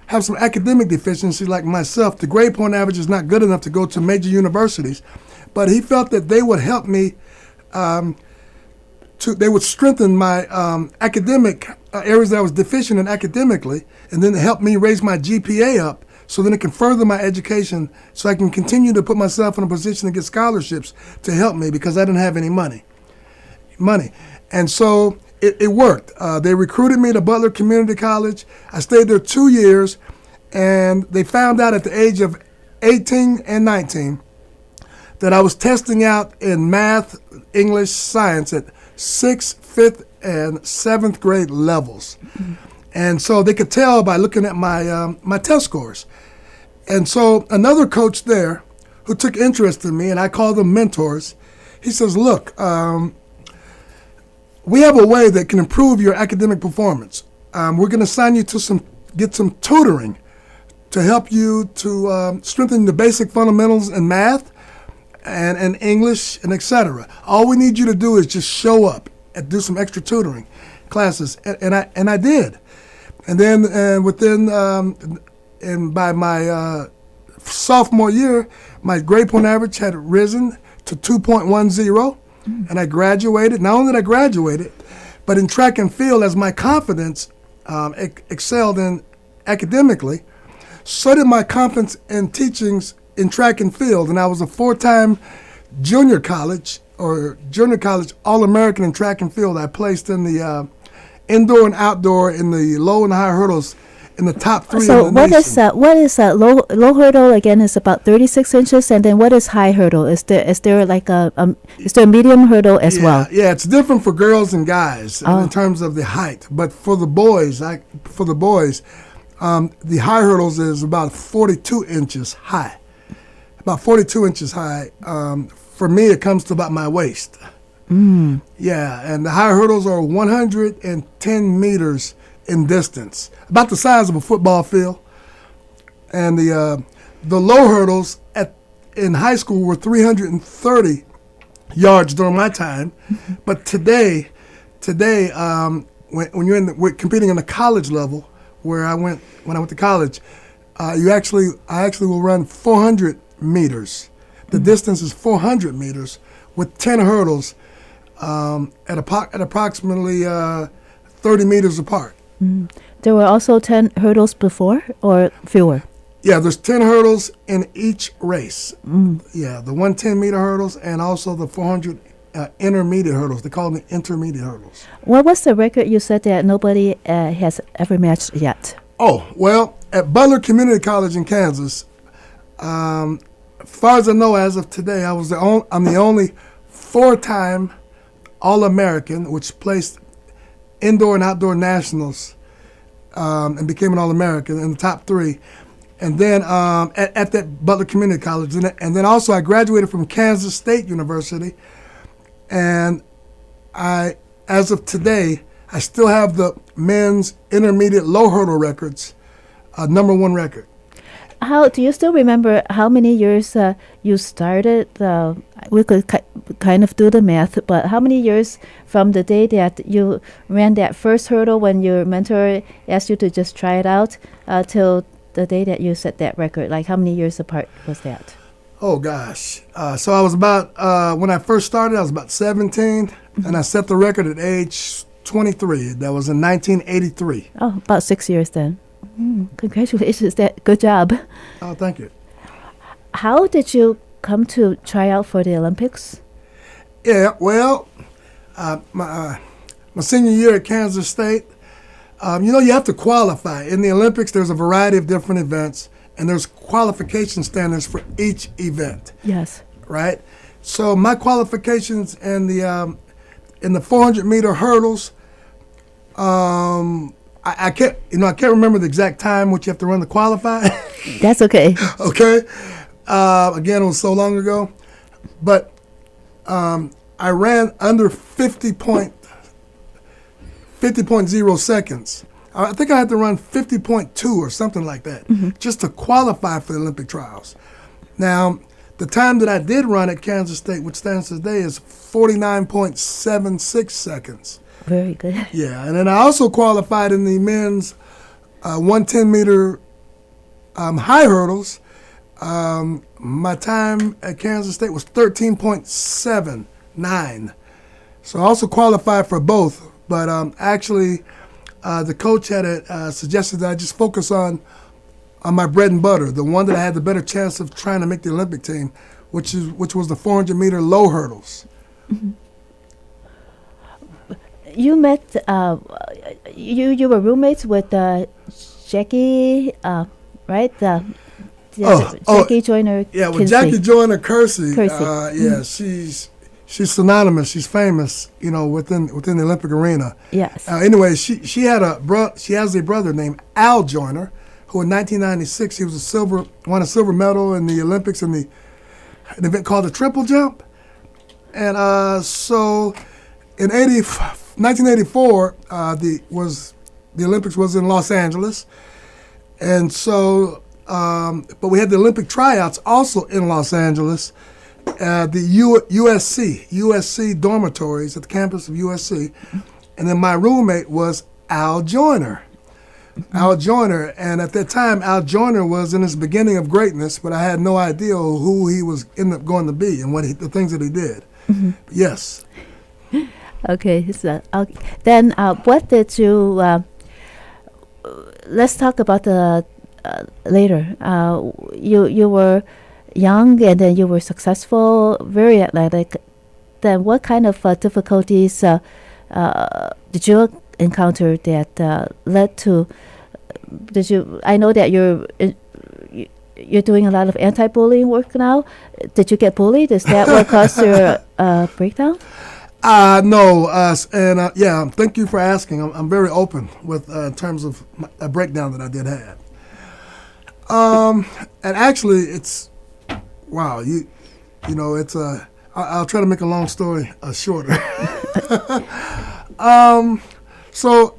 have some academic deficiency like myself. The grade point average is not good enough to go to major universities, but he felt that they would help me. They would strengthen my academic areas that I was deficient in academically, and then help me raise my GPA up, so then it can further my education, so I can continue to put myself in a position to get scholarships to help me because I didn't have any money. And so it worked. They recruited me to Butler Community College. I stayed there 2 years, and they found out at the age of 18 and 19 that I was testing out in math, English, science at 6th, 5th, and 7th grade levels. Mm-hmm. And so they could tell by looking at my test scores. And so another coach there who took interest in me, and I call them mentors, he says, look, we have a way that can improve your academic performance. We're going to assign you to get some tutoring to help you to strengthen the basic fundamentals in math and English and etc. All we need you to do is just show up and do some extra tutoring classes, and I did. And then and by my sophomore year, my grade point average had risen to 2.10, and I graduated. Not only did I graduate, but in track and field, as my confidence excelled in academically, so did my confidence in teachings in track and field. And I was a 4-time junior college All-American in track and field. I placed in the indoor and outdoor in the low and high hurdles in the top 3 so in the nation. So what is that? Low hurdle again is about 36 inches, and then what is high hurdle? Is there like is there a medium hurdle as well? Yeah, it's different for girls and guys in terms of the height. But for the boys, the high hurdles is about 42 inches high. About 42 inches high. For me, it comes to about my waist. Mm. Yeah, and the high hurdles are 110 meters in distance, about the size of a football field. And the low hurdles in high school were 330 yards during my time. Mm-hmm. But today, when you're competing in the college level, where I went when I went to college, I actually will run 400 meters. The distance is 400 meters with 10 hurdles at approximately 30 meters apart. Mm. There were also 10 hurdles before or fewer? Yeah, there's 10 hurdles in each race. Mm. Yeah, the 110-meter hurdles and also the 400 intermediate hurdles. They call them the intermediate hurdles. What was the record you said that nobody has ever matched yet? Oh, well, at Butler Community College in Kansas, as far as I know, as of today, I'm the only 4-time All-American, which placed indoor and outdoor nationals and became an All-American in the top 3. And then at that Butler Community College. And then also I graduated from Kansas State University. And as of today, I still have the men's intermediate low hurdle records, #1 record. How do you still remember how many years you started? We could kind of do the math, but how many years from the day that you ran that first hurdle when your mentor asked you to just try it out till the day that you set that record? Like how many years apart was that? Oh gosh! So I was about when I first started, I was about 17, and I set the record at age 23. That was in 1983. Oh, about 6 years then. Congratulations! Good job. Oh, thank you. How did you come to try out for the Olympics? Yeah, well, my senior year at Kansas State, you have to qualify. In the Olympics, there's a variety of different events, and there's qualification standards for each event. Yes. Right? So my qualifications in the 400-meter hurdles, I can't remember the exact time which you have to run to qualify. That's okay. Okay. Again, it was so long ago, but I ran under 50.0 seconds. I think I had to run 50.2 or something like that just to qualify for the Olympic trials. Now, the time that I did run at Kansas State, which stands today, is 49.76 seconds. Very good. Yeah, and then I also qualified in the men's 110-meter high hurdles, my time at Kansas State was 13.79. So I also qualified for both, but actually the coach had suggested that I just focus on my bread and butter, the one that I had the better chance of trying to make the Olympic team, which was the 400-meter low hurdles. Mm-hmm. You met, you were roommates with Jackie, right? Jackie Joyner. Yeah, with Jackie Joyner Kersey. Mm-hmm. She's synonymous. She's famous, within the Olympic arena. Yes. Anyway, she has a brother named Al Joyner, who in 1996 he was won a silver medal in the Olympics in an event called the triple jump, and so in 1984 the Olympics was in Los Angeles, and so but we had the Olympic tryouts also in Los Angeles. The USC dormitories at the campus of USC, and then my roommate was Al Joyner. Al Joyner, and at that time, Al Joyner was in his beginning of greatness, but I had no idea who he was ended up going to be and the things that he did. Mm-hmm. Yes. Okay, so then what did you? Let's talk about the later. You were young, and then you were successful, very athletic. Then what kind of difficulties did you encounter that led to? I know that you're doing a lot of anti-bullying work now. Did you get bullied? Is that what caused your breakdown? No, and thank you for asking. I'm very open with in terms of a breakdown that I did have. And actually, it's wow. It's I'll try to make a long story shorter. So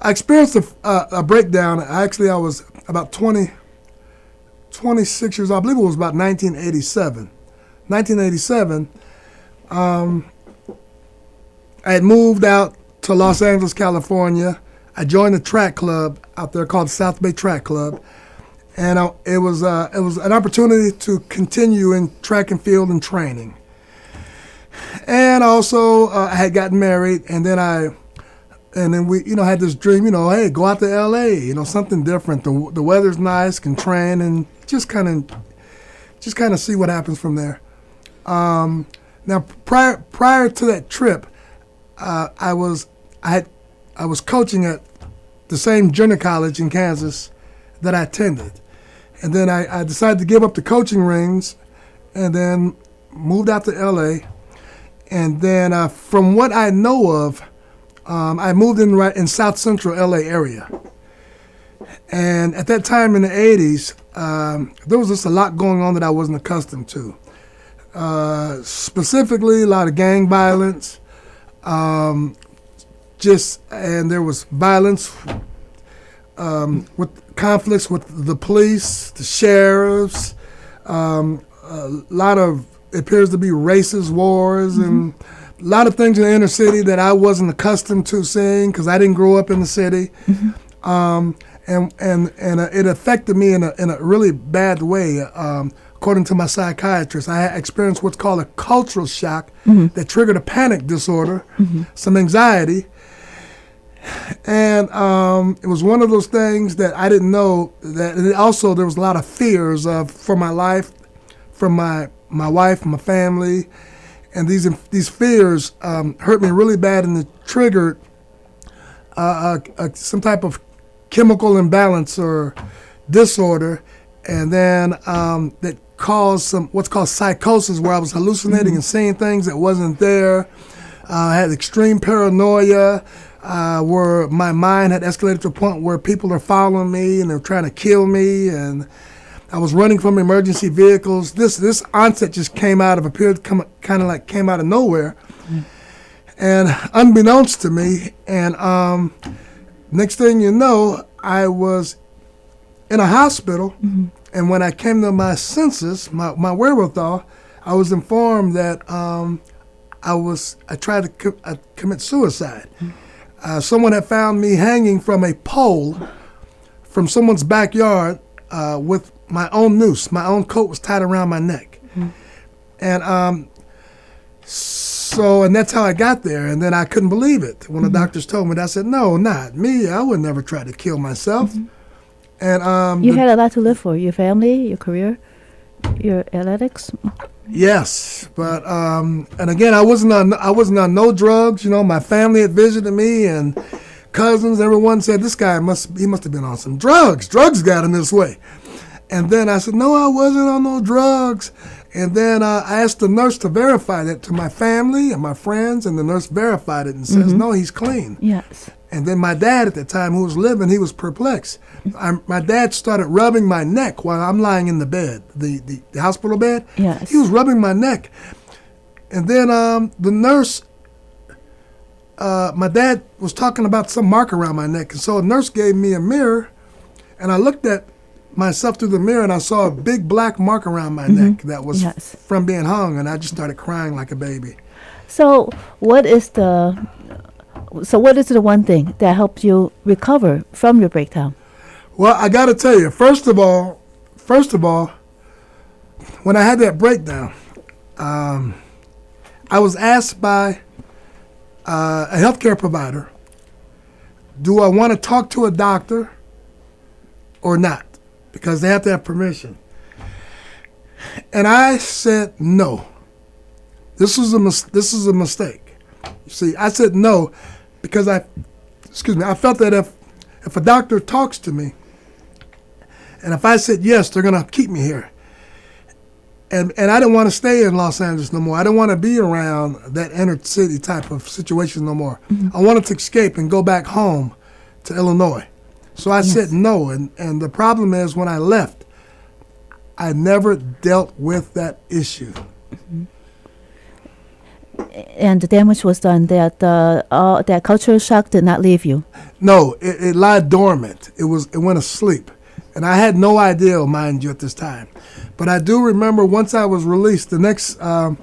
I experienced a breakdown. Actually, I was about 26 years old. I believe it was about 1987. 1987, I had moved out to Los Angeles, California. I joined a track club out there called South Bay Track Club, and it was an opportunity to continue in track and field and training. And also, I had gotten married, and then we, had this dream, hey, go out to L.A., something different. The weather's nice, can train, and just kind of see what happens from there. Now, prior to that trip, I was coaching at the same junior college in Kansas that I attended, and then I decided to give up the coaching rings, and then moved out to L.A. And then, from what I know of, I moved in right in South Central LA area. And at that time in the 80s, there was just a lot going on that I wasn't accustomed to. Specifically, a lot of gang violence, and there was violence with conflicts with the police, the sheriffs, a lot of, it appears to be racist wars, and a lot of things in the inner city that I wasn't accustomed to seeing because I didn't grow up in the city. And it affected me in a really bad way. According to my psychiatrist, I had experienced what's called a cultural shock that triggered a panic disorder, some anxiety. And it was one of those things that I didn't know that, and also there was a lot of fears for my life, from my wife, my family, and these fears hurt me really bad, and it triggered some type of chemical imbalance or disorder, and then that caused what's called psychosis, where I was hallucinating and seeing things that wasn't there. I had extreme paranoia, where my mind had escalated to a point where people are following me and they're trying to kill me, and I was running from emergency vehicles. This onset just came out of came out of nowhere, and unbeknownst to me. And next thing you know, I was in a hospital, and when I came to my senses, my wherewithal, I was informed that I tried to commit suicide. Someone had found me hanging from a pole from someone's backyard with my own noose. My own coat was tied around my neck. And and that's how I got there. And then I couldn't believe it when the doctors told me that. I said, no, not me. I would never try to kill myself. And you had a lot to live for, your family, your career, your athletics. Yes, but and again, I wasn't on no drugs. You know, my family had visited me and cousins. Everyone said this guy must have been on some drugs. Drugs got him this way. And then I said, no, I wasn't on no drugs. And then I asked the nurse to verify that to my family and my friends, and the nurse verified it and says, no, he's clean. Yes. And then my dad at the time, who was living, he was perplexed. My dad started rubbing my neck while I'm lying in the bed, the hospital bed. Yes. He was rubbing my neck. And then the nurse, my dad was talking about some mark around my neck. And so a nurse gave me a mirror, and I looked at myself through the mirror, and I saw a big black mark around my neck that was from being hung, and I just started crying like a baby. So what is the one thing that helped you recover from your breakdown? Well, I got to tell you, first of all, when I had that breakdown, I was asked by a healthcare provider, do I want to talk to a doctor or not? Because they have to have permission. And I said no. This is a mistake. You see, I said no because I felt that if a doctor talks to me, and if I said yes, they're going to keep me here. And I didn't want to stay in Los Angeles no more. I didn't want to be around that inner city type of situation no more. I wanted to escape and go back home to Illinois. So I said no, and the problem is when I left, I never dealt with that issue. And the damage was done. That cultural shock did not leave you. No, it lied dormant. It went asleep, and I had no idea, mind you, at this time. But I do remember once I was released, the next I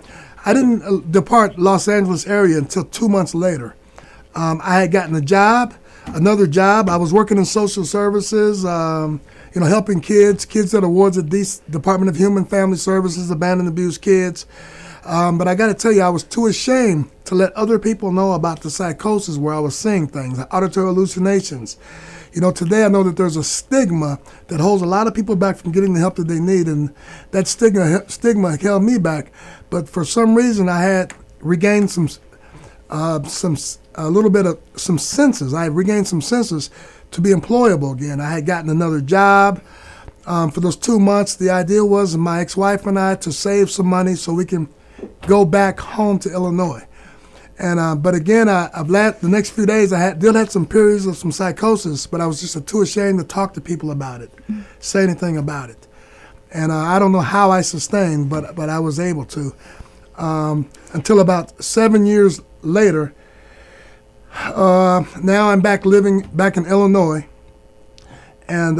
didn't depart Los Angeles area until 2 months later. I had gotten another job. I was working in social services, helping kids that are wards of the Department of Human Family Services, abandoned, abused kids. But I got to tell you, I was too ashamed to let other people know about the psychosis where I was seeing things, auditory hallucinations. Today I know that there's a stigma that holds a lot of people back from getting the help that they need, and that stigma held me back. But for some reason, I had regained some senses. I had regained some senses to be employable again. I had gotten another job. For those 2 months, the idea was my ex-wife and I to save some money so we can go back home to Illinois. And but again, the next few days I had some periods of some psychosis, but I was just too ashamed to talk to people about it, say anything about it. And I don't know how I sustained, but I was able to. Until about 7 years later, now I'm living back in Illinois, and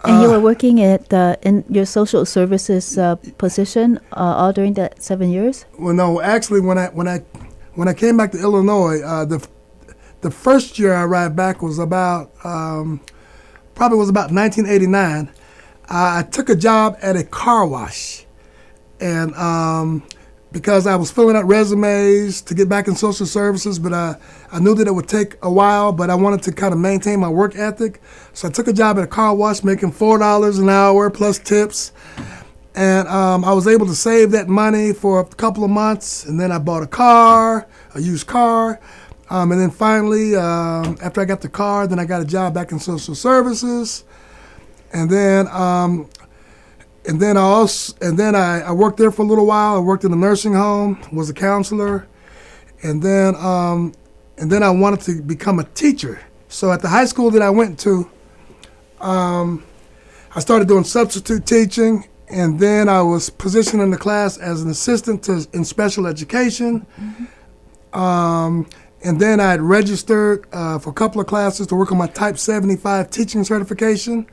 And you were working in your social services position all during that 7 years? Well, no, actually, when I came back to Illinois, the first year I arrived back was about 1989. I took a job at a car wash, and because I was filling out resumes to get back in social services, but I knew that it would take a while, but I wanted to kind of maintain my work ethic. So I took a job at a car wash making $4 an hour plus tips. And I was able to save that money for a couple of months, and then I bought a used car. And then finally, after I got the car, then I got a job back in social services. And then I worked there for a little while. I worked in a nursing home, was a counselor, and then I wanted to become a teacher. So at the high school that I went to, I started doing substitute teaching, and then I was positioned in the class as an assistant in special education. And then I had registered for a couple of classes to work on my Type 75 teaching certification.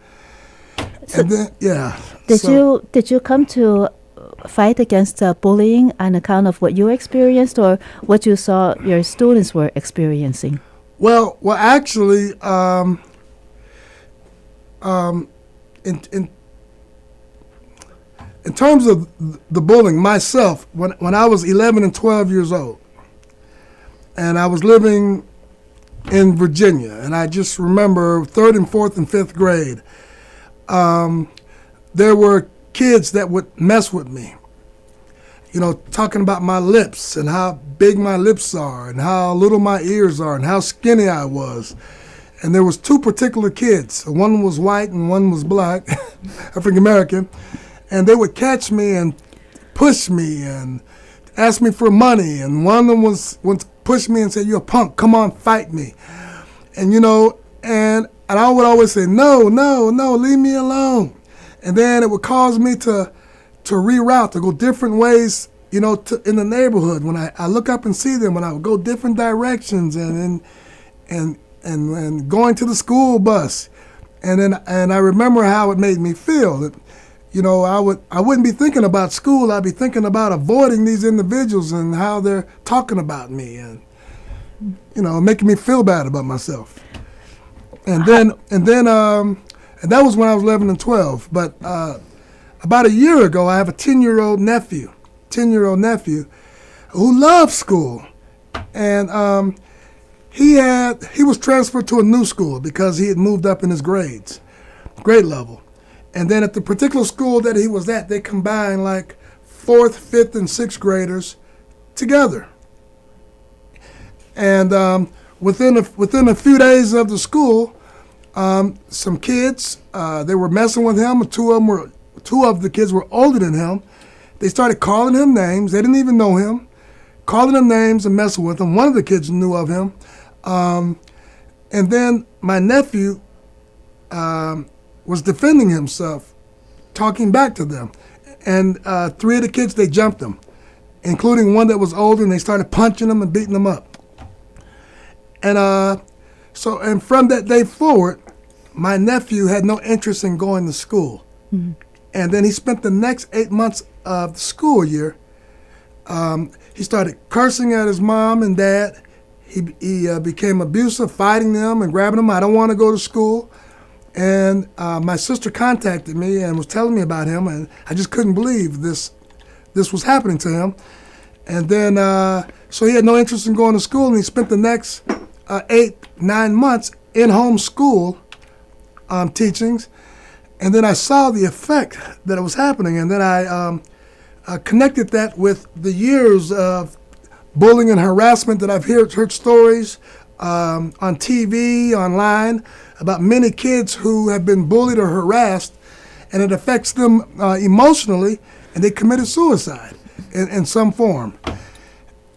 So and then, yeah. Did you come to fight against bullying on account of what you experienced or what you saw your students were experiencing? Well, actually, In terms of the bullying, myself, when I was 11 and 12 years old, and I was living in Virginia, and I just remember 3rd and 4th and 5th grade, there were kids that would mess with me, talking about my lips and how big my lips are and how little my ears are and how skinny I was. And there was 2 particular kids. One was white and one was black, African American. And they would catch me and push me and ask me for money. And one of them would push me and say, "You're a punk, come on, fight me." And, and I would always say, no, leave me alone. And then it would cause me to reroute, to go different ways, in the neighborhood. When I look up and see them, when I would go different directions and going to the school bus. And I remember how it made me feel. That, I wouldn't be thinking about school. I'd be thinking about avoiding these individuals and how they're talking about me and, making me feel bad about myself. And that was when I was 11 and 12. But about a year ago, I have a 10-year-old nephew who loves school. And he was transferred to a new school because he had moved up in his grade level. And then at the particular school that he was at, they combined like 4th, 5th, and 6th graders together. And within a few days of the school, some kids, they were messing with him. Two of the kids were older than him. They started calling him names. They didn't even know him, calling him names and messing with him. One of the kids knew of him. And then my nephew was defending himself, talking back to them. And 3 of the kids, they jumped him, including one that was older, and they started punching him and beating him up. And from that day forward, my nephew had no interest in going to school. Mm-hmm. And then he spent the next 8 months of the school year, he started cursing at his mom and dad. He became abusive, fighting them and grabbing them. "I don't want to go to school." And my sister contacted me and was telling me about him, and I just couldn't believe this was happening to him. And then, so he had no interest in going to school, and he spent the next 8-9 months in home school teachings. And then I saw the effect that it was happening, and then I connected that with the years of bullying and harassment that I've heard stories on TV, online, about many kids who have been bullied or harassed, and it affects them emotionally, and they committed suicide in some form.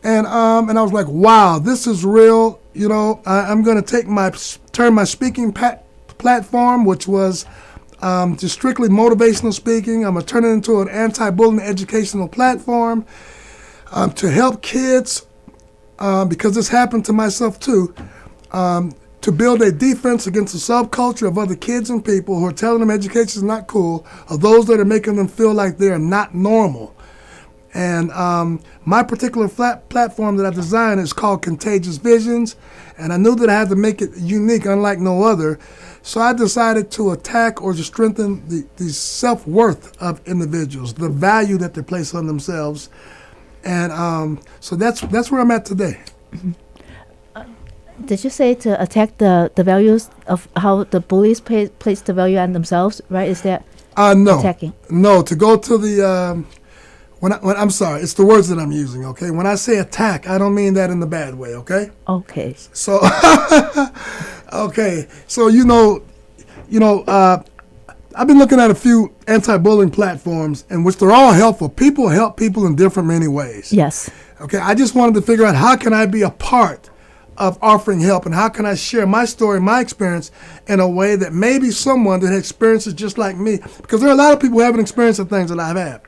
And I was like, wow, this is real. I'm going to turn my speaking platform, which was just strictly motivational speaking. I'm going to turn it into an anti-bullying educational platform to help kids, because this happened to myself too, to build a defense against the subculture of other kids and people who are telling them education is not cool, or those that are making them feel like they are not normal. And my particular platform that I designed is called Contagious Visions, and I knew that I had to make it unique, unlike no other. So I decided to attack or to strengthen the self-worth of individuals, the value that they place on themselves. And so that's where I'm at today. Did you say to attack the values of how the bullies place the value on themselves, right? Is that no, attacking? No, to go to the... When I'm sorry, it's the words that I'm using, okay? When I say attack, I don't mean that in the bad way, okay? Okay. So, okay. So, I've been looking at a few anti-bullying platforms in which they're all helpful. People help people in different many ways. Yes. Okay, I just wanted to figure out how can I be a part of offering help, and how can I share my story, my experience in a way that maybe someone that experiences just like me, because there are a lot of people who haven't experienced the things that I have.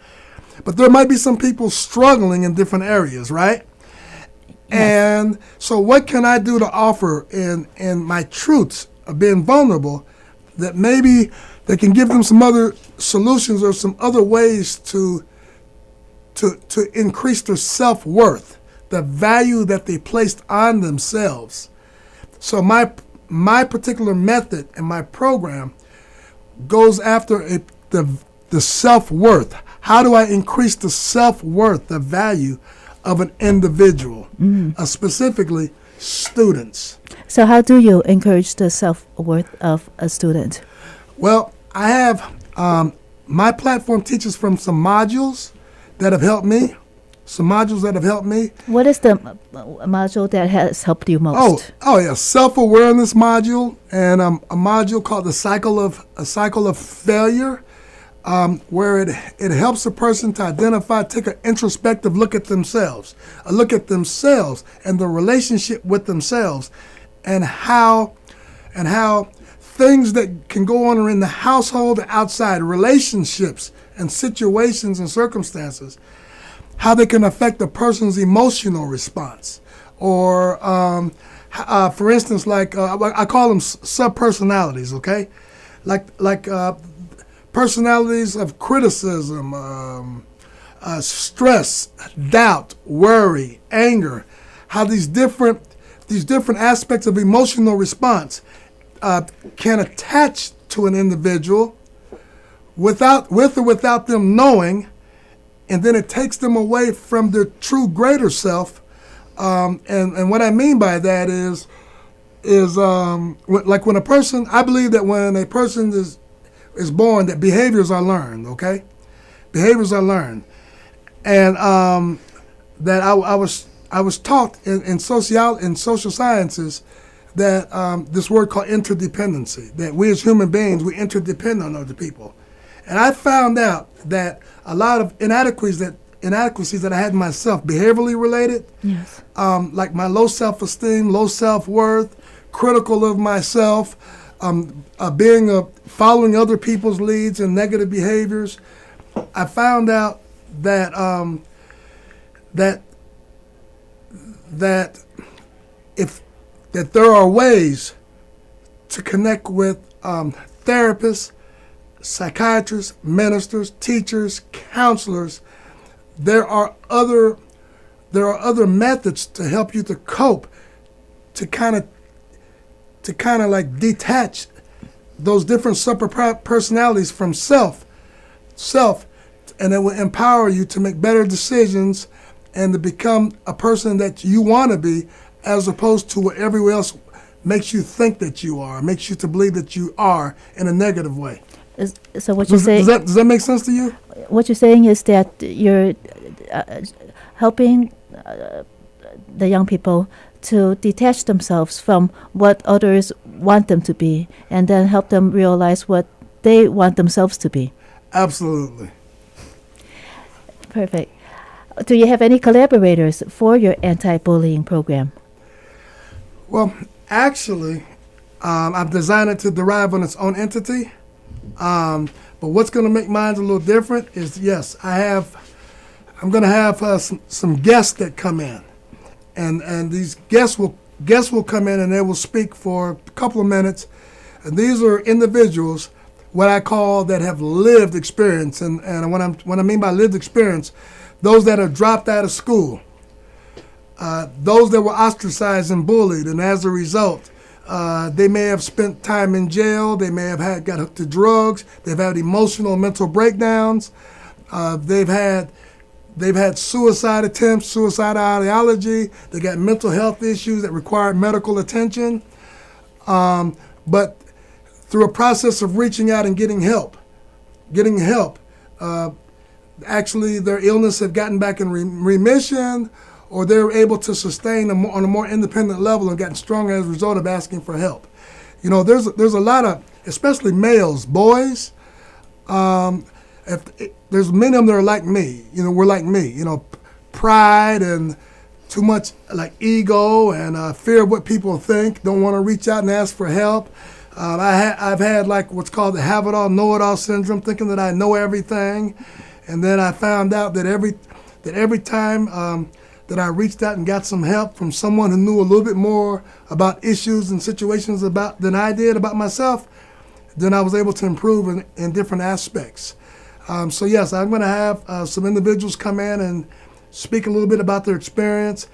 But there might be some people struggling in different areas, right? Yes. And so what can I do to offer in my truths of being vulnerable that maybe they can give them some other solutions or some other ways to increase their self-worth, the value that they placed on themselves. So my particular method and my program goes after the self-worth. How do I increase the self-worth, the value of an individual, specifically students? So how do you encourage the self-worth of a student? Well, I have my platform teaches from some modules that have helped me. What is the module that has helped you most? Oh yeah, self-awareness module, and a module called the cycle of failure, where it helps a person to identify, take an introspective look at themselves, and the relationship with themselves, and how things that can go on in the household and outside, relationships and situations and circumstances, how they can affect a person's emotional response. Or, for instance, I call them subpersonalities, okay? Like personalities of criticism, stress, doubt, worry, anger, how these different aspects of emotional response can attach to an individual with or without them knowing, and then it takes them away from their true greater self. And what I mean by that is like when a person, I believe that when a person is born, that behaviors are learned, okay? Behaviors are learned. And that I was taught in social sciences that this word called interdependency, that we as human beings, we interdepend on other people. And I found out that a lot of inadequacies that I had in myself, behaviorally related, Yes. like my low self-esteem, low self-worth, critical of myself, following other people's leads and negative behaviors. I found out that that there are ways to connect with therapists, psychiatrists, ministers, teachers, counselors. There are other methods to help you to cope, to kind of like detach those different personalities from self, and it will empower you to make better decisions and to become a person that you want to be, as opposed to what everyone else makes you think that you are, makes you to believe that you are in a negative way. So what you're saying? Does that make sense to you? What you're saying is that you're helping the young people to detach themselves from what others want them to be, and then help them realize what they want themselves to be. Absolutely. Perfect. Do you have any collaborators for your anti-bullying program? Well, actually, I've designed it to derive on its own entity. But what's going to make mine a little different is, yes, I'm going to have some guests that come in, and these guests will come in and they will speak for a couple of minutes, and these are individuals, what I call, that have lived experience, and what I mean by lived experience, those that have dropped out of school, those that were ostracized and bullied, and as a result, they may have spent time in jail. They may have got hooked to drugs. They've had emotional and mental breakdowns. They've had suicide attempts, suicidal ideology. They got mental health issues that require medical attention. But through a process of reaching out and getting help, actually their illness have gotten back in remission, or they're able to sustain on a more independent level and gotten stronger as a result of asking for help. You know, there's a lot of, especially males, boys, there's many of them that are like me. You know, we're like me. You know, pride and too much like ego and fear of what people think, don't want to reach out and ask for help. I've had like what's called the have-it-all, know-it-all syndrome, thinking that I know everything. And then I found out that every time that I reached out and got some help from someone who knew a little bit more about issues and situations than I did about myself, then I was able to improve in different aspects. So yes, I'm going to have some individuals come in and speak a little bit about their experience,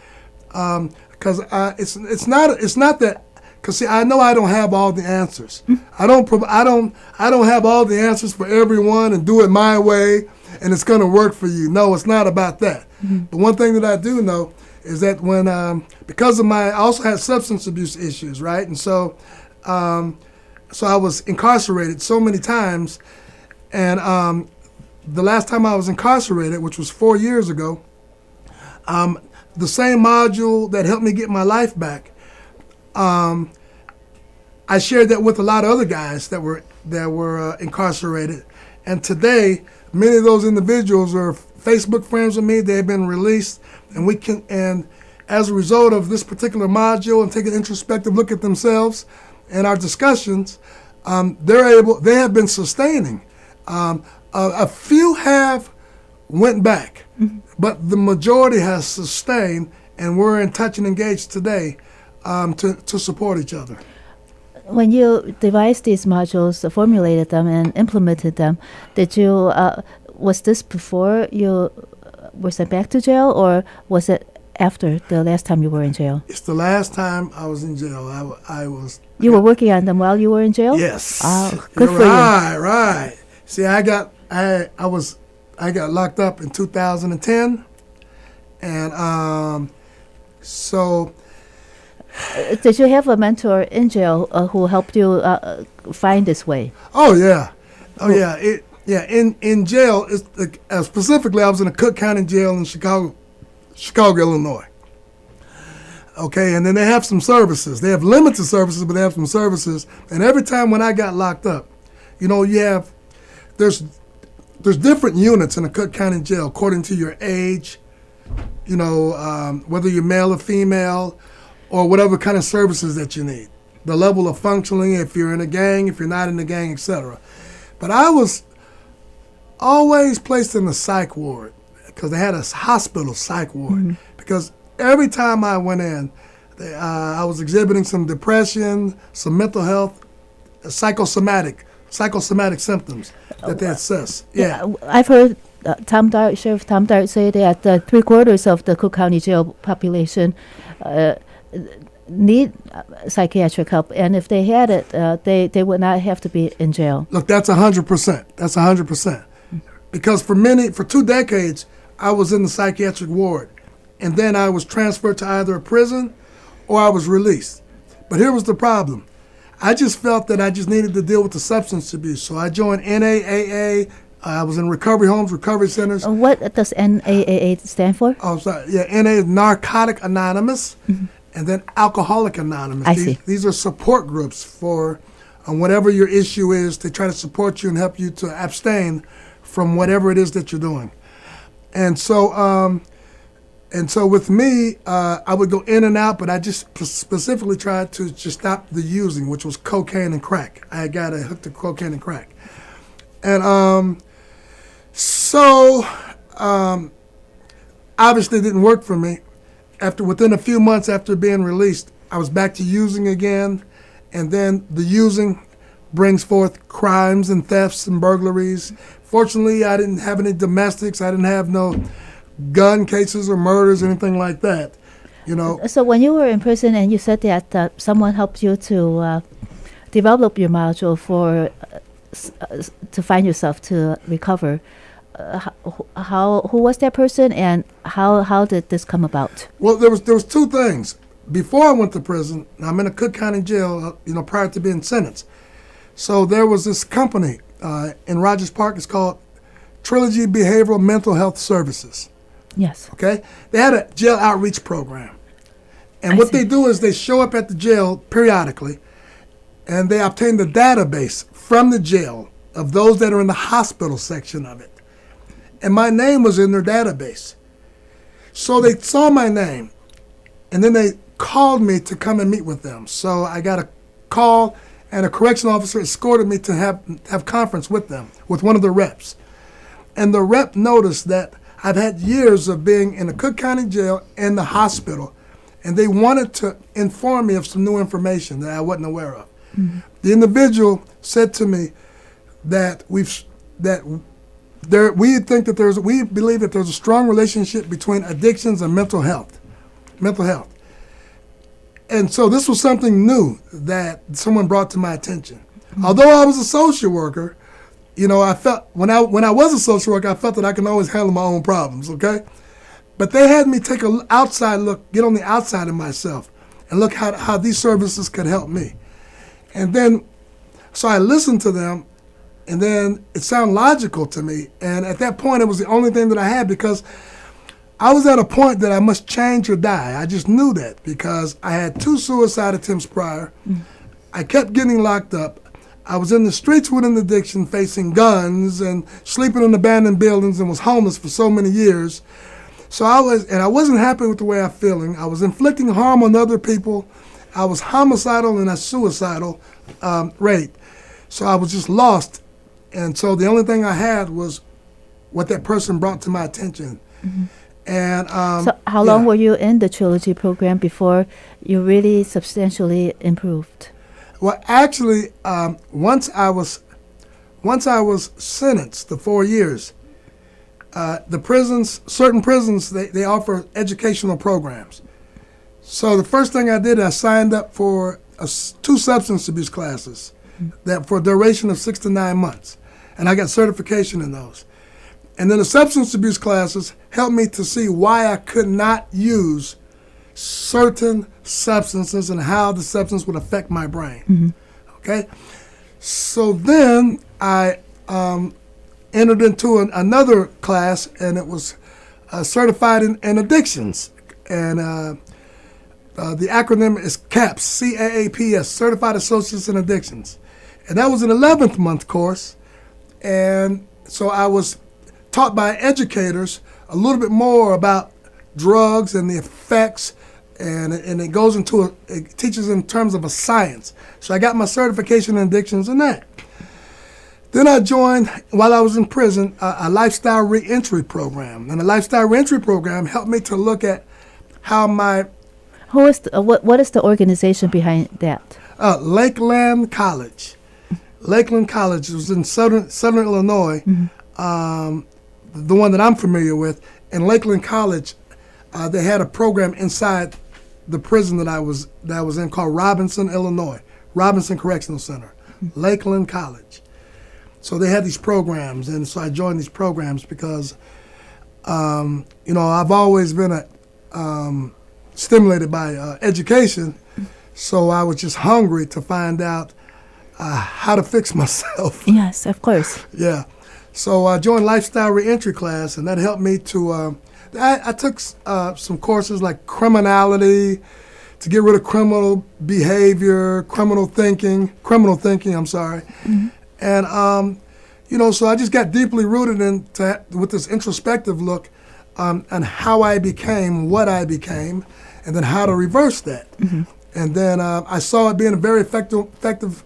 because it's not that Cause see, I know I don't have all the answers. I don't have all the answers for everyone and do it my way and it's gonna work for you. No, it's not about that. But one thing that I do know is that when because of I also had substance abuse issues, right? And so I was incarcerated so many times, and the last time I was incarcerated, which was 4 years ago, the same module that helped me get my life back, I shared that with a lot of other guys that were incarcerated, and today many of those individuals are Facebook friends with me. They've been released, and as a result of this particular module and taking an introspective look at themselves and our discussions, they have been sustaining. A few have went back, but the majority has sustained, and we're in touch and engaged today to support each other. When you devised these modules, formulated them, and implemented them, did you was this before you were sent back to jail, or was it after the last time you were in jail? It's the last time I was in jail. I was. You were working on them while you were in jail? Yes. Oh, good for you. Right. See, I got locked up in 2010, and so. Did you have a mentor in jail who helped you find this way? Oh yeah. In jail, specifically, I was in a Cook County jail in Chicago, Illinois. Okay, and then they have some services. They have limited services, but they have some services. And every time when I got locked up, there's different units in a Cook County jail according to your age, whether you're male or female, or whatever kind of services that you need. The level of functioning, if you're in a gang, if you're not in a gang, etc. But I was always placed in the psych ward because they had a hospital psych ward. Because every time I went in, I was exhibiting some depression, some mental health, psychosomatic symptoms that they assess. Yeah. I've heard Sheriff Tom Dart say that 3/4 of the Cook County jail population need psychiatric help, and if they had it, they would not have to be in jail. Look, that's 100%. That's 100%. Because for 2 decades, I was in the psychiatric ward, and then I was transferred to either a prison or I was released. But here was the problem. I just felt that I just needed to deal with the substance abuse, so I joined NAAA. I was in recovery homes, recovery centers. What does NAAA stand for? Oh, sorry. Yeah, NA is Narcotic Anonymous, and then Alcoholic Anonymous. I see. These are support groups for whatever your issue is. They try to support you and help you to abstain from whatever it is that you're doing. And so with me, I would go in and out, but I just specifically tried to just stop the using, which was cocaine and crack. I got hooked to cocaine and crack. And obviously it didn't work for me. Within a few months after being released, I was back to using again, and then the using brings forth crimes and thefts and burglaries. Fortunately, I didn't have any domestics. I didn't have no gun cases or murders, anything like that. So when you were in prison and you said that someone helped you to develop your module to find yourself, to recover, who was that person, and how did this come about? Well, there was 2 things. Before I went to prison, I'm in a Cook County jail, prior to being sentenced. So there was this company in Rogers Park. It's called Trilogy Behavioral Mental Health Services. Yes. Okay? They had a jail outreach program. And what they do is they show up at the jail periodically, and they obtain the database from the jail of those that are in the hospital section of it. And my name was in their database. So they saw my name, and then they called me to come and meet with them. So I got a call, and a correctional officer escorted me to have conference with them, with one of the reps. And the rep noticed that I've had years of being in a Cook County jail and the hospital, and they wanted to inform me of some new information that I wasn't aware of. The individual said to me that we believe that there's a strong relationship between addictions and mental health. And so this was something new that someone brought to my attention. Although I was a social worker, I felt when I was a social worker, I felt that I can always handle my own problems, okay? But they had me take an outside look, get on the outside of myself, and look how these services could help me. And then, so I listened to them, and then it sounded logical to me. And at that point, it was the only thing that I had, because I was at a point that I must change or die. I just knew that, because I had 2 suicide attempts prior. I kept getting locked up. I was in the streets with an addiction, facing guns and sleeping in abandoned buildings, and was homeless for so many years. So I wasn't happy with the way I was feeling. I was inflicting harm on other people. I was homicidal and a suicidal rate. So I was just lost. And so the only thing I had was what that person brought to my attention. And So how long were you in the Trilogy program before you really substantially improved? Well, actually, once I was sentenced to 4 years, certain prisons, they offer educational programs. So the first thing I did, I signed up for 2 substance abuse classes that for a duration of 6 to 9 months, and I got certification in those. And then the substance abuse classes helped me to see why I could not use certain substances and how the substance would affect my brain. Okay? So then I entered into another class, and it was certified in addictions. And the acronym is CAPS, C-A-A-P-S, Certified Associates in Addictions. And that was an 11th month course. And so I was taught by educators a little bit more about drugs and the effects, and it teaches in terms of a science. So I got my certification in addictions in that. Then I joined, while I was in prison, a lifestyle reentry program. And the lifestyle reentry program helped me to look at how What is the organization behind that? Lakeland College. Lakeland College was in southern Illinois, the one that I'm familiar with. And Lakeland College, they had a program inside the prison that I was in called Robinson, Illinois, Robinson Correctional Center, Lakeland College. So they had these programs, and so I joined these programs because, I've always been stimulated by education, so I was just hungry to find out how to fix myself. Yes, of course. Yeah. So I joined Lifestyle Reentry class, and that helped me to, I took some courses like criminality, to get rid of criminal behavior, criminal thinking, And, so I just got deeply rooted with this introspective look on how I became what I became, and then how to reverse that. And then I saw it being a very effective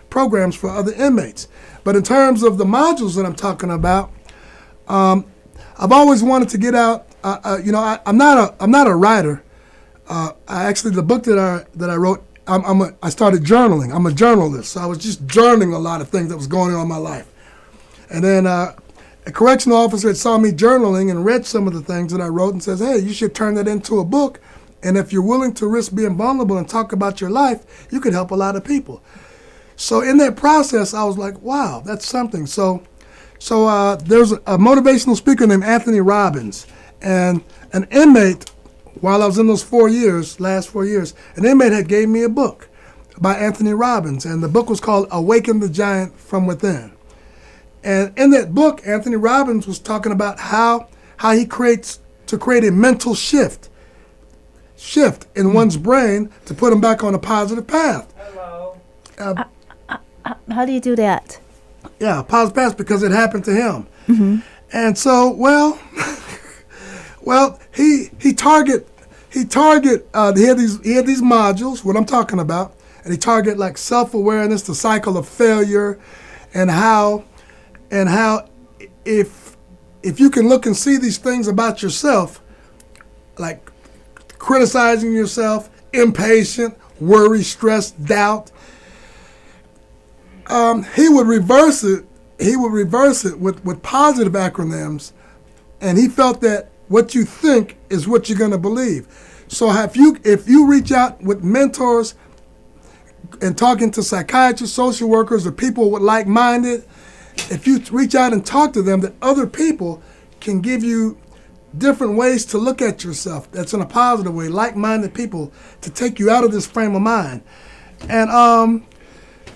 programs for other inmates. But in terms of the modules that I'm talking about, I've always wanted to get out. I'm not a writer. The book that I wrote, I started journaling. I'm a journalist, so I was just journaling a lot of things that was going on in my life. And then a correctional officer had saw me journaling and read some of the things that I wrote and says, hey, you should turn that into a book. And if you're willing to risk being vulnerable and talk about your life, you could help a lot of people. So in that process, I was like, wow, that's something. So there's a motivational speaker named Anthony Robbins, and an inmate, while I was in those last 4 years, an inmate had gave me a book by Anthony Robbins, and the book was called Awaken the Giant from Within. And in that book, Anthony Robbins was talking about how he create a mental shift in one's brain to put them back on a positive path. Hello. How do you do that? Yeah, positive path, because it happened to him. And so, he had these modules, what I'm talking about, and he targeted like self-awareness, the cycle of failure, and how if you can look and see these things about yourself, like criticizing yourself, impatient, worry, stress, doubt, he would reverse it. He would reverse it with positive acronyms, and he felt that what you think is what you're going to believe. So if you reach out with mentors and talking to psychiatrists, social workers, or people with like-minded, if you reach out and talk to them, that other people can give you different ways to look at yourself that's in a positive way, like-minded people to take you out of this frame of mind. And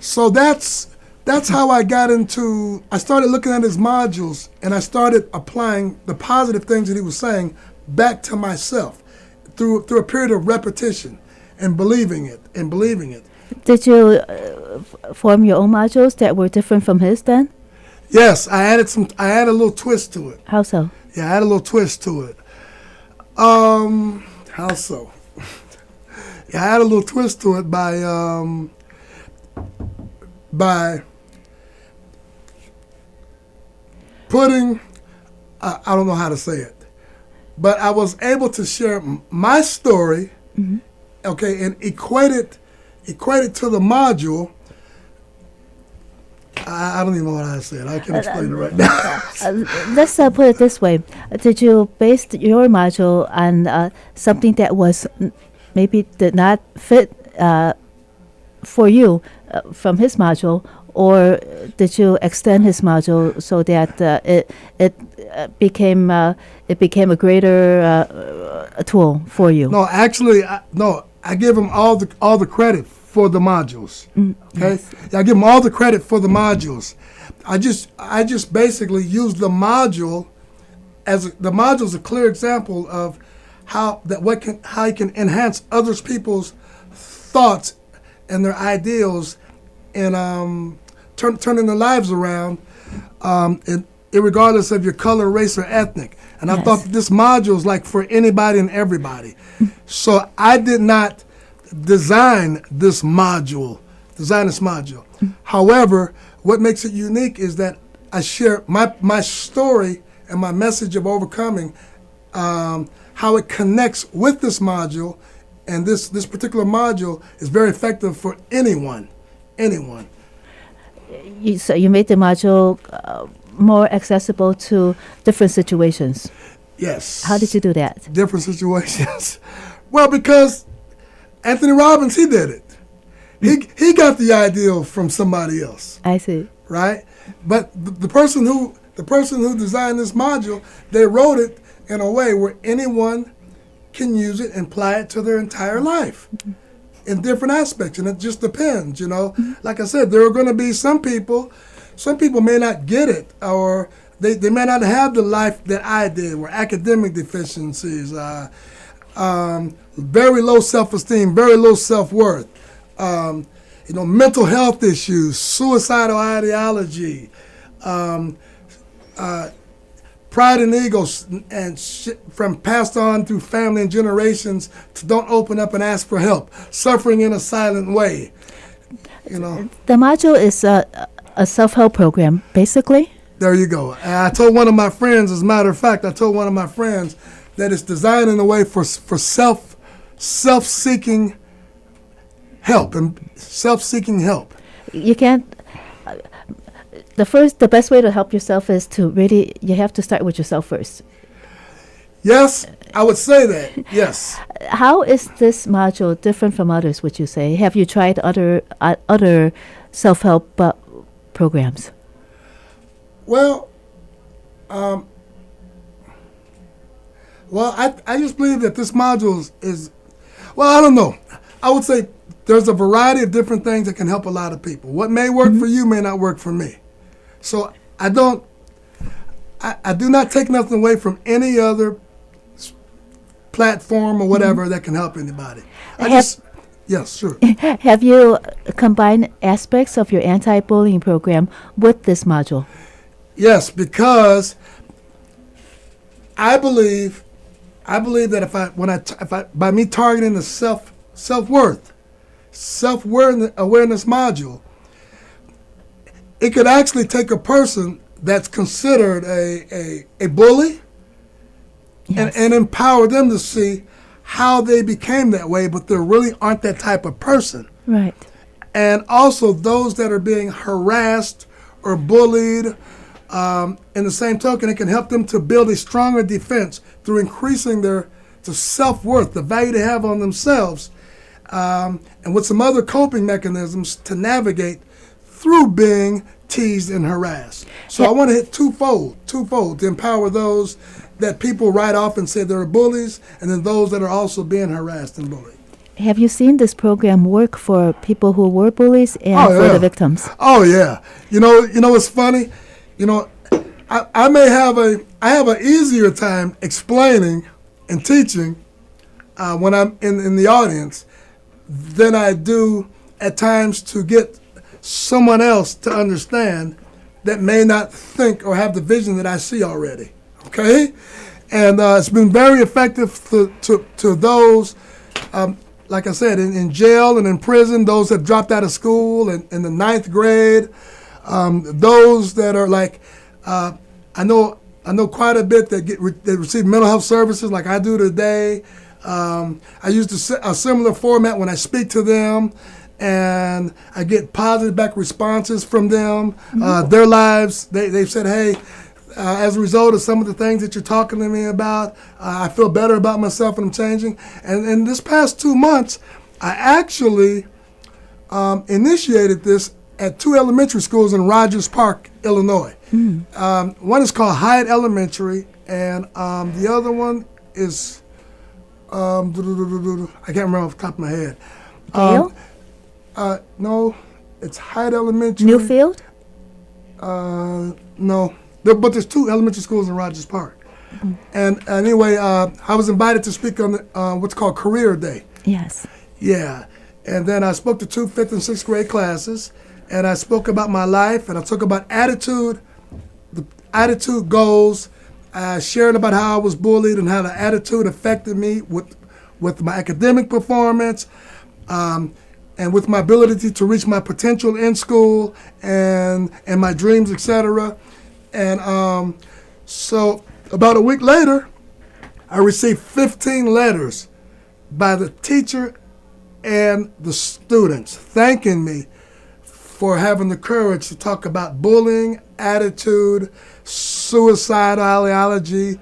so that's how I started looking at his modules, and I started applying the positive things that he was saying back to myself through a period of repetition and believing it. Did you form your own modules that were different from his then? Yes, I added a little twist to it. How so? Yeah, I had a little twist to it. How so? Yeah, I had a little twist to it by putting, I don't know how to say it, but I was able to share my story, okay, and equate it to the module. I don't even know what I said. I can't explain it right now. Let's put it this way. Did you base your module on something that was maybe did not fit for you from his module, or did you extend his module so that it became a greater tool for you? No, actually, I give him all the credit for the modules. Okay, Yes. I give them all the credit for the modules. I just basically use the module the module is a clear example of how you can enhance others people's thoughts and their ideals and turning their lives around, irregardless of your color, race, or ethnic. And I Yes. thought this module is like for anybody and everybody. So I did not design this module. However, what makes it unique is that I share my story and my message of overcoming, how it connects with this module, and this particular module is very effective for anyone. So you made the module more accessible to different situations. Yes. How did you do that? Different situations. Well, because Anthony Robbins, he did it. He got the idea from somebody else, I see. right? But the person who designed this module, they wrote it in a way where anyone can use it and apply it to their entire life in different aspects, and it just depends, Like I said, there are going to be some people may not get it, or they may not have the life that I did, or academic deficiencies, very low self-esteem, very low self-worth, mental health issues, suicidal ideology, pride and ego, and from passed on through family and generations to don't open up and ask for help, suffering in a silent way. The module is a self-help program, basically. There you go. And I told one of my friends, as a matter of fact, that it's designed in a way for self-seeking help and self-seeking help. You can't. The best way to help yourself is you have to start with yourself first. Yes, I would say that. Yes. How is this module different from others, would you say? Have you tried other self-help programs? Well, I just believe that this module is, I don't know. I would say there's a variety of different things that can help a lot of people. What may work for you may not work for me. So I do not take nothing away from any other platform or whatever that can help anybody. Yes, sure. Have you combined aspects of your anti-bullying program with this module? Yes, because I believe that by me targeting the self-awareness module, it could actually take a person that's considered a bully, Yes. and empower them to see how they became that way, but they really aren't that type of person. Right. And also those that are being harassed or bullied, in the same token, it can help them to build a stronger defense through increasing their to self-worth, the value they have on themselves, and with some other coping mechanisms to navigate through being teased and harassed. So I want to hit twofold, to empower those that people write off and say they're bullies, and then those that are also being harassed and bullied. Have you seen this program work for people who were bullies and for the victims? Oh yeah. You know what's funny? I have an easier time explaining and teaching when I'm in the audience than I do at times to get someone else to understand that may not think or have the vision that I see already. Okay? And it's been very effective to those, like I said, in jail and in prison, those that dropped out of school in the 9th grade, those that are like, I know quite a bit that receive mental health services like I do today. I use a similar format when I speak to them, and I get positive back responses from them. Their lives, they've said, hey, as a result of some of the things that you're talking to me about, I feel better about myself and I'm changing. And in this past 2 months, I actually initiated this at 2 elementary schools in Rogers Park, Illinois. One is called Hyatt Elementary, and the other one is, I can't remember off the top of my head. Dale? No, it's Hyatt Elementary. Newfield? No. But there's 2 elementary schools in Rogers Park. And anyway, I was invited to speak on what's called Career Day. Yes. Yeah. And then I spoke to 2 5th and 6th grade classes, and I spoke about my life, and I talked about attitude, the attitude goals, sharing about how I was bullied and how the attitude affected me with my academic performance, and with my ability to reach my potential in school and my dreams, etc. And so about a week later, I received 15 letters by the teacher and the students thanking me for having the courage to talk about bullying, attitude, suicidal ideology,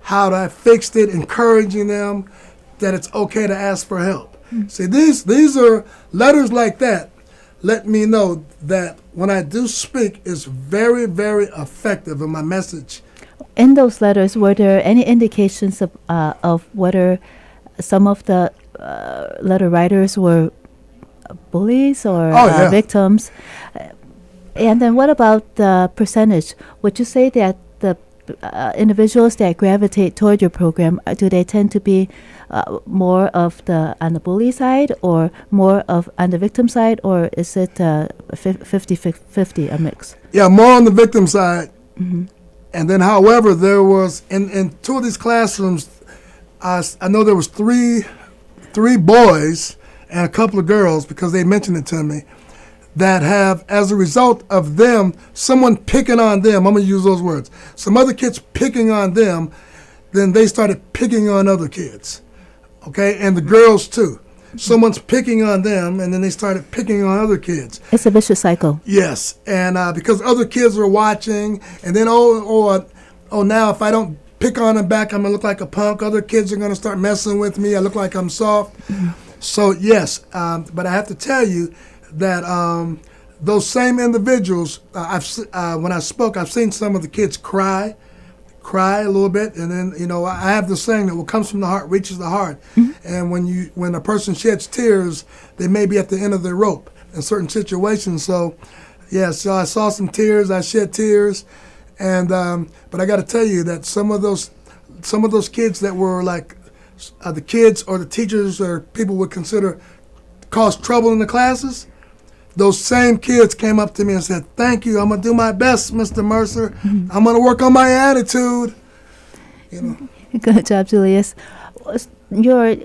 how I fixed it, encouraging them that it's okay to ask for help. See, these are letters like that let me know that when I do speak, it's very, very effective in my message. In those letters, were there any indications of whether some of the letter writers were bullies or victims? And then what about the percentage? Would you say that the individuals that gravitate toward your program, do they tend to be more of on the bully side or more of on the victim side, or is it 50-50, a mix? Yeah, more on the victim side. Mm-hmm. And then, however, there was, in 2 of these classrooms, I know there was three boys and a couple of girls, because they mentioned it to me, that have, as a result of them, someone picking on them, I'm going to use those words, some other kids picking on them, then they started picking on other kids, okay? And the girls too. Someone's picking on them, and then they started picking on other kids. It's a vicious cycle. Yes, and because other kids were watching, and then, now if I don't pick on them back, I'm going to look like a punk. Other kids are going to start messing with me. I look like I'm soft. Mm-hmm. So, yes, but I have to tell you, that those same individuals, when I spoke, I've seen some of the kids cry a little bit, and then I have this saying that what comes from the heart reaches the heart, mm-hmm. and when a person sheds tears, they may be at the end of their rope in certain situations. So, so I saw some tears, I shed tears, and but I got to tell you that some of those kids that were like the kids or the teachers or people would consider cause trouble in the classes. Those same kids came up to me and said, "Thank you. I'm going to do my best, Mr. Mercer. Mm-hmm. I'm going to work on my attitude." Good job, Julius. Your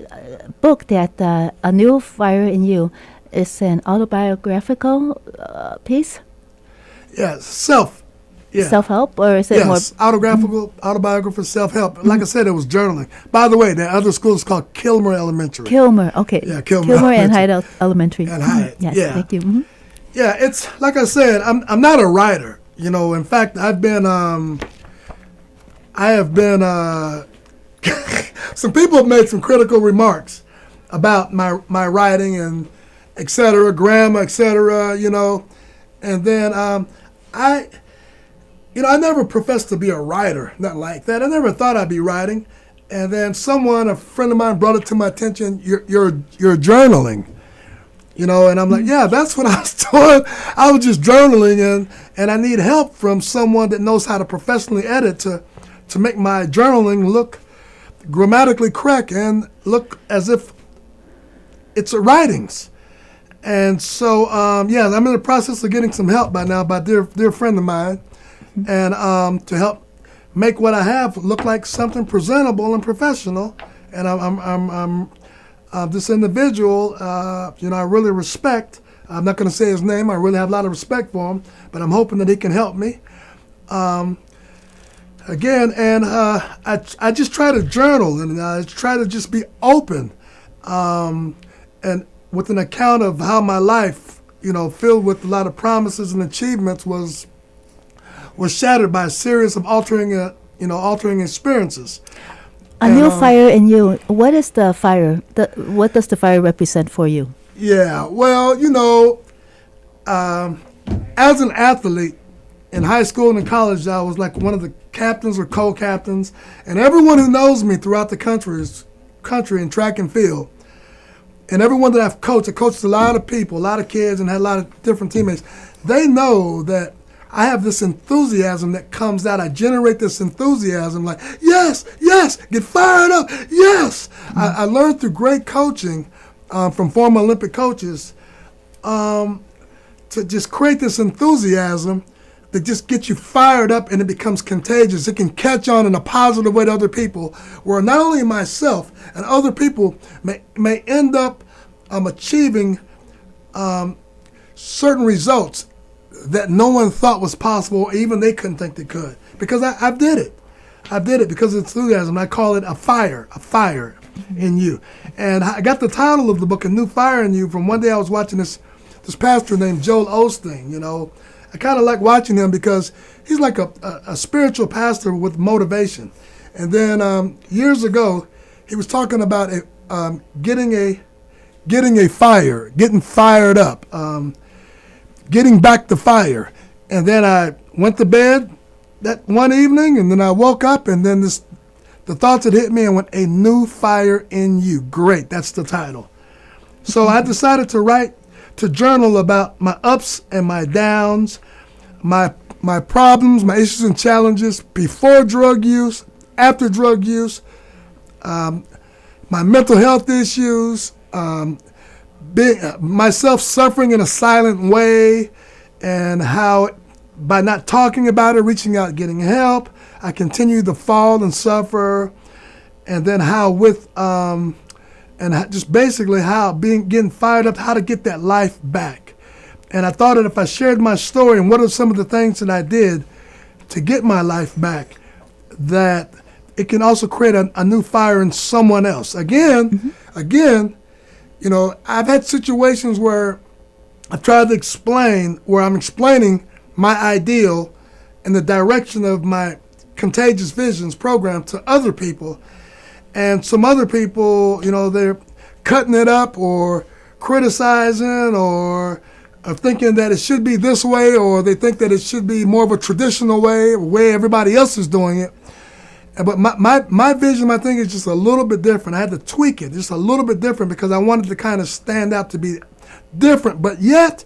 book, that A New Fire in You, is an autobiographical piece? Yes, self-help, or is it more? Yes, autobiographical self-help. Mm-hmm. Like I said, it was journaling. By the way, the other school is called Kilmer Elementary. Kilmer, okay. Yeah, Kilmer and Hyatt Elementary. And Hyatt, yes, yeah. Thank you. Mm-hmm. Yeah, it's, like I said, I'm not a writer. In fact, I have been some people have made some critical remarks about my writing and et cetera, grammar, et cetera, And then I never professed to be a writer, nothing like that. I never thought I'd be writing. And then a friend of mine brought it to my attention, you're journaling. And I'm like, yeah, that's what I was doing. I was just journaling, and I need help from someone that knows how to professionally edit to make my journaling look grammatically correct and look as if it's writings. And so, I'm in the process of getting some help by a dear friend of mine, and to help make what I have look like something presentable and professional. And I'm this individual, I really respect. I'm not going to say his name. I really have a lot of respect for him, but I'm hoping that he can help me. I just try to journal, and I try to just be open, and with an account of how my life, filled with a lot of promises and achievements, was shattered by a series of altering experiences. A new fire in you. What is the fire? What does the fire represent for you? Yeah, well, as an athlete in high school and in college, I was like one of the captains or co-captains, and everyone who knows me throughout the country in track and field, and everyone that I coached a lot of people, a lot of kids, and had a lot of different teammates. They know that I have this enthusiasm that comes out. I generate this enthusiasm like, yes, get fired up, yes. I learned through great coaching from former Olympic coaches to just create this enthusiasm that just gets you fired up, and it becomes contagious. It can catch on in a positive way to other people, where not only myself and other people may end up achieving certain results that no one thought was possible, or even they couldn't think they could. Because I did it. I did it because of enthusiasm. I call it a fire in you. And I got the title of the book, A New Fire in You, from one day I was watching this pastor named Joel Osteen. I kind of like watching him because he's like a spiritual pastor with motivation. And then years ago, he was talking about getting a fire, getting fired up, getting back the fire. And then I went to bed that one evening, and then I woke up, and then the thoughts had hit me and went, A New Fire in You. Great, that's the title. So I decided to journal about my ups and my downs, my problems, my issues and challenges before drug use, after drug use, my mental health issues, myself suffering in a silent way, and how by not talking about it, reaching out, getting help, I continued to fall and suffer, and then just basically how getting fired up, how to get that life back. And I thought that if I shared my story and what are some of the things that I did to get my life back, that it can also create a new fire in someone else. Again, I've had situations where I've tried to explain, where I'm explaining my ideal in the direction of my Contagious Visions program to other people. And some other people, they're cutting it up or criticizing or thinking that it should be this way, or they think that it should be more of a traditional way everybody else is doing it. But my vision, my thing is just a little bit different. I had to tweak it just a little bit different because I wanted to kind of stand out to be different, but yet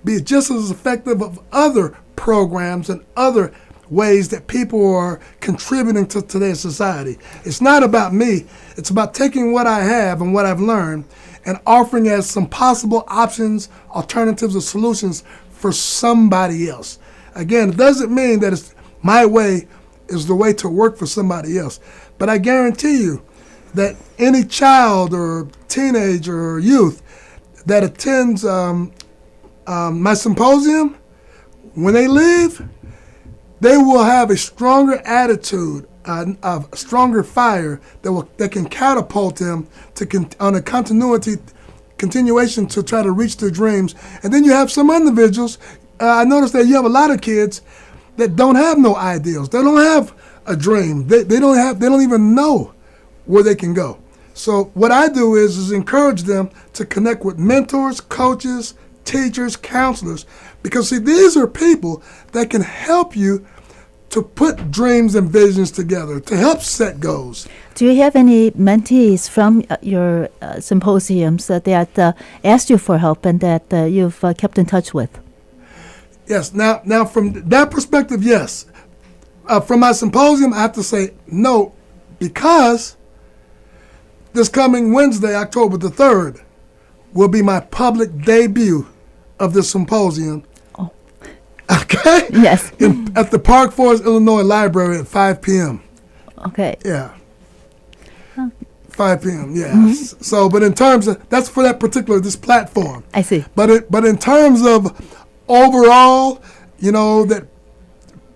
be just as effective of other programs and other ways that people are contributing to today's society. It's not about me. It's about taking what I have and what I've learned and offering as some possible options, alternatives, or solutions for somebody else. Again, it doesn't mean that it's my way is the way to work for somebody else. But I guarantee you that any child or teenager or youth that attends my symposium, when they leave, they will have a stronger attitude, a stronger fire that can catapult them on a continuation to try to reach their dreams. And then you have some individuals. I noticed that you have a lot of kids that don't have no ideals. They don't have a dream. They don't even know where they can go. So what I do is encourage them to connect with mentors, coaches, teachers, counselors, because see, these are people that can help you to put dreams and visions together, to help set goals. Do you have any mentees from your symposiums that asked you for help and that you've kept in touch with? Yes. Now, from that perspective, yes. From my symposium, I have to say no, because this coming Wednesday, October the 3rd, will be my public debut of the symposium. Oh. Okay? Yes. At the Park Forest, Illinois Library at 5 p.m. Okay. Yeah. 5 p.m. Yeah. So, but in terms of that's for this platform. I see. But in terms of overall, that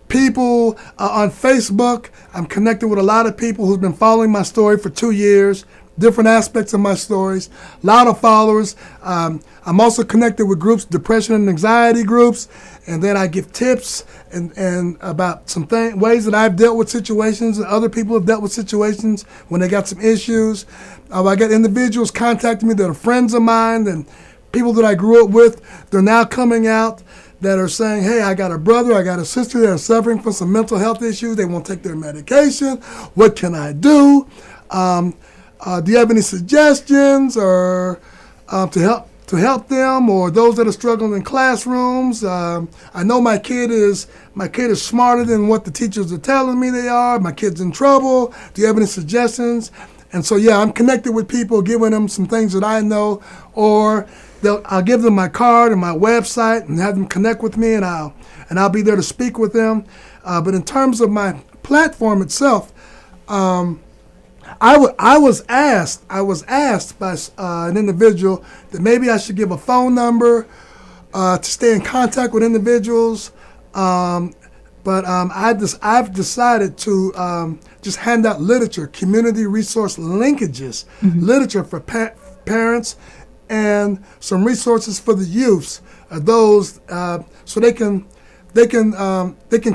people on Facebook, I'm connected with a lot of people who've been following my story for 2 years. Different aspects of my stories, a lot of followers. I'm also connected with groups, depression and anxiety groups, and then I give tips and about some ways that I've dealt with situations and other people have dealt with situations when they got some issues. I got individuals contacting me that are friends of mine and people that I grew up with. They're now coming out that are saying, hey, I got a brother, I got a sister that are suffering from some mental health issues. They won't take their medication. What can I do? Do you have any suggestions or to help them, or those that are struggling in classrooms? I know my kid is smarter than what the teachers are telling me they are. My kid's in trouble. Do you have any suggestions? And so yeah, I'm connected with people, giving them some things that I know, or I'll give them my card and my website and have them connect with me, and I'll be there to speak with them. But in terms of my platform itself, I was asked by an individual that maybe I should give a phone number to stay in contact with individuals, but I've decided to just hand out literature, community resource linkages, literature for parents, and some resources for the youths, those so they can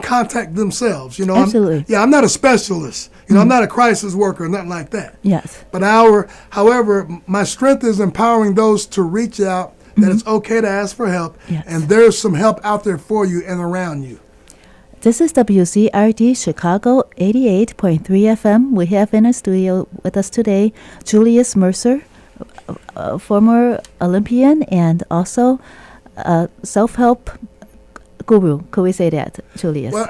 contact themselves. Absolutely. I'm not a specialist. I'm not a crisis worker, nothing like that. Yes. But however, my strength is empowering those to reach out, that it's okay to ask for help, yes. and there's some help out there for you and around you. This is WZRD Chicago 88.3 FM. We have in the studio with us today Julius Mercer, a former Olympian and also a self-help guru. Could we say that, Julius? Well,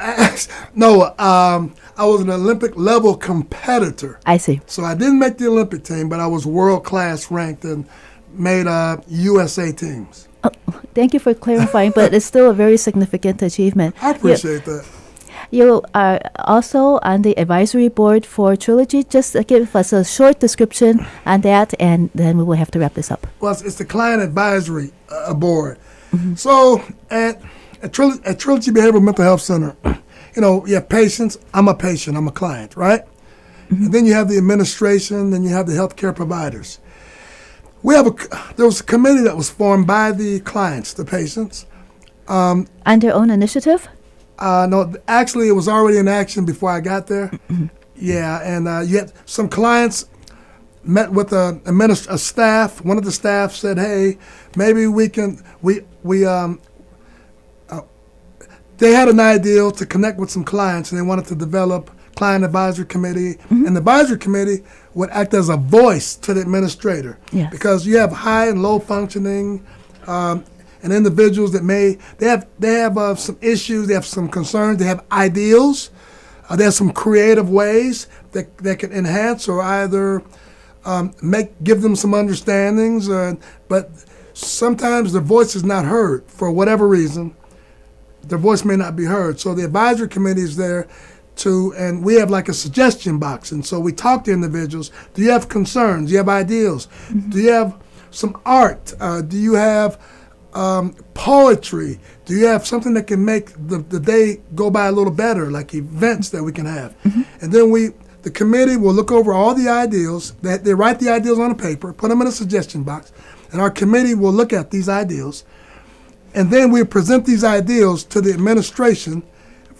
no, I was an Olympic level competitor. I see. So I didn't make the Olympic team, but I was world class ranked and made USA teams. Oh, thank you for clarifying, but it's still a very significant achievement. I appreciate that. You are also on the advisory board for Trilogy. Just give us a short description on that, and then we will have to wrap this up. Well, it's the client advisory board. So at Trilogy Behavioral Mental Health Center, you have patients. I'm a patient. I'm a client, right? And then you have the administration. Then you have the healthcare providers. There was a committee that was formed by the clients, the patients. On their own initiative? No, actually, it was already in action before I got there. Yeah, and yet some clients met with a staff. One of the staff said, "Hey, maybe we can." They had an idea to connect with some clients, and they wanted to develop client advisory committee, and the advisory committee would act as a voice to the administrator, yes. because you have high and low functioning and individuals that they have some issues, they have some concerns, they have ideals, they have some creative ways that can enhance or either give them some understandings, but sometimes their voice is not heard for whatever reason. Their voice may not be heard. So the advisory committee is there and we have like a suggestion box. And so we talk to individuals. Do you have concerns? Do you have ideals? Do you have some art? Do you have poetry? Do you have something that can make the day go by a little better, like events that we can have? And then the committee will look over all the ideals. They write the ideals on a paper, put them in a suggestion box, and our committee will look at these ideals. And then we present these ideals to the administration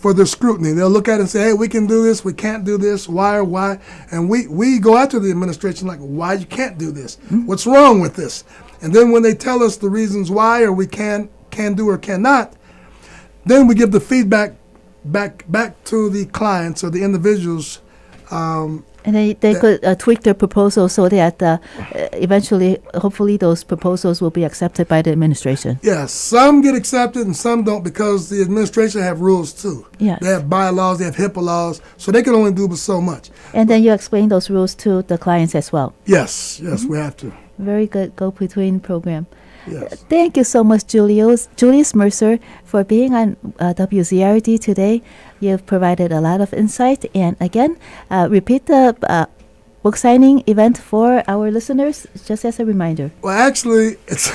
for their scrutiny. They'll look at it and say, hey, we can do this, we can't do this, why or why? And we go after the administration like, why you can't do this? What's wrong with this? And then when they tell us the reasons why or we can do or cannot, then we give the feedback back to the clients or the individuals. And they could tweak their proposal so that eventually, hopefully, those proposals will be accepted by the administration. Yes, some get accepted and some don't because the administration have rules too. Yes. They have bylaws, they have HIPAA laws, so they can only do so much. And then you explain those rules to the clients as well. Yes, we have to. Very good go-between program. Yes. Thank you so much, Julius Mercer, for being on WZRD today. You've provided a lot of insight. And again, repeat the book signing event for our listeners, just as a reminder. Well, actually, it's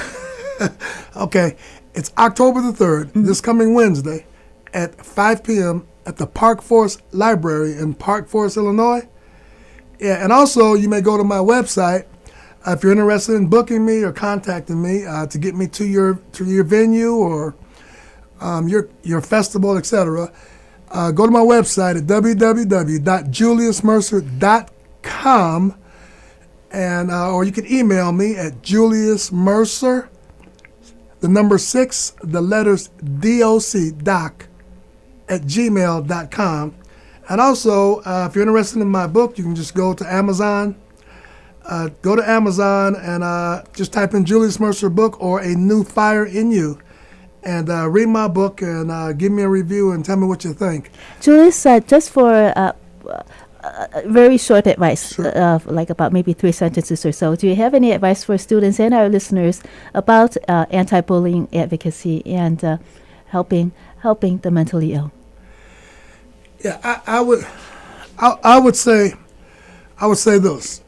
okay. It's October the 3rd, this coming Wednesday, at 5 p.m. at the Park Forest Library in Park Forest, Illinois. Yeah, and also you may go to my website. If you're interested in booking me or contacting me to get me to your venue or your festival, etc., go to my website at www.juliusmercer.com, and or you can email me at juliusmercer, the number 6, the letters doc at gmail.com. And also, if you're interested in my book, you can just go to Amazon. Go to Amazon and just type in Julius Mercer book or A New Fire in You, and read my book and give me a review and tell me what you think. Julius, just for very short advice, Sure. like about maybe 3 sentences or so, do you have any advice for students and our listeners about anti-bullying advocacy and helping the mentally ill? Yeah, I would say this.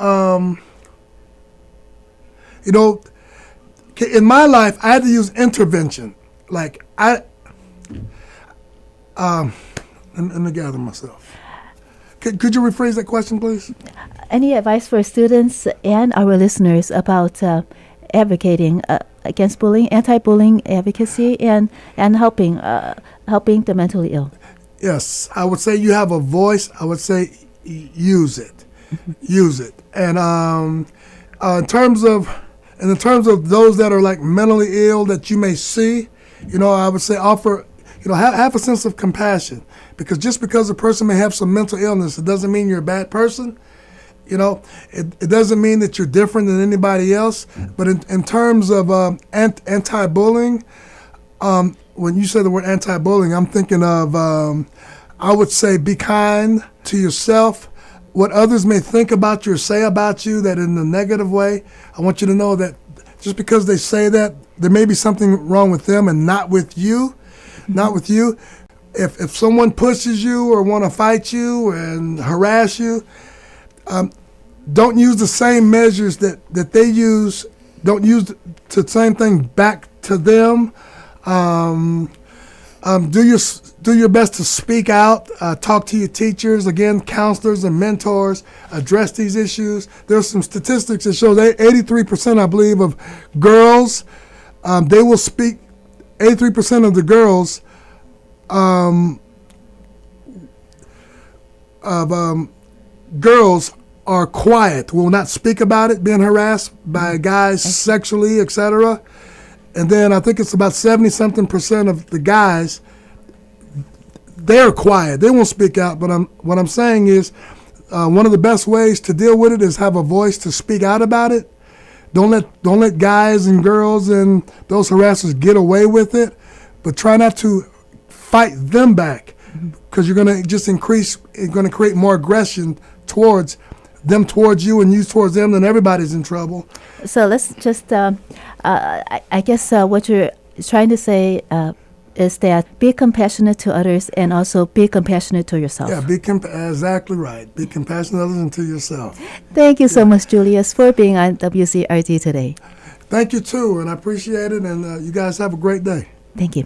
In my life, I had to use intervention. Like let me gather myself. Could you rephrase that question, please? Any advice for students and our listeners about advocating against bullying, anti-bullying advocacy, and helping the mentally ill? Yes, I would say you have a voice. I would say use it. Use it. And in terms of those that are like mentally ill that you may see, I would say offer, have a sense of compassion, because just because a person may have some mental illness, it doesn't mean you're a bad person. It doesn't mean that you're different than anybody else. But in terms of anti-bullying, when you say the word anti-bullying, I'm thinking of, I would say be kind to yourself. What others may think about you or say about you that in a negative way, I want you to know that just because they say that, there may be something wrong with them and not with you. Not with you. If someone pushes you or want to fight you and harass you, don't use the same measures that they use. Don't use the same thing back to them. Do your best to speak out, talk to your teachers, again, counselors and mentors, address these issues. There's some statistics that show that 83%, I believe, of girls, they will speak, 83% of the girls girls are quiet, will not speak about it, being harassed by guys sexually, etc. And then I think it's about 70-something% of the guys, they're quiet. They won't speak out. But what I'm saying is one of the best ways to deal with it is have a voice to speak out about it. Don't let guys and girls and those harassers get away with it. But try not to fight them back, because you're going to just create more aggression towards you and you towards them, then everybody's in trouble. So let's just, I guess what you're trying to say is that be compassionate to others and also be compassionate to yourself. Yeah, exactly right. Be compassionate to others and to yourself. Thank you so much, Julius, for being on WZRD today. Thank you, too, and I appreciate it, and you guys have a great day. Thank you.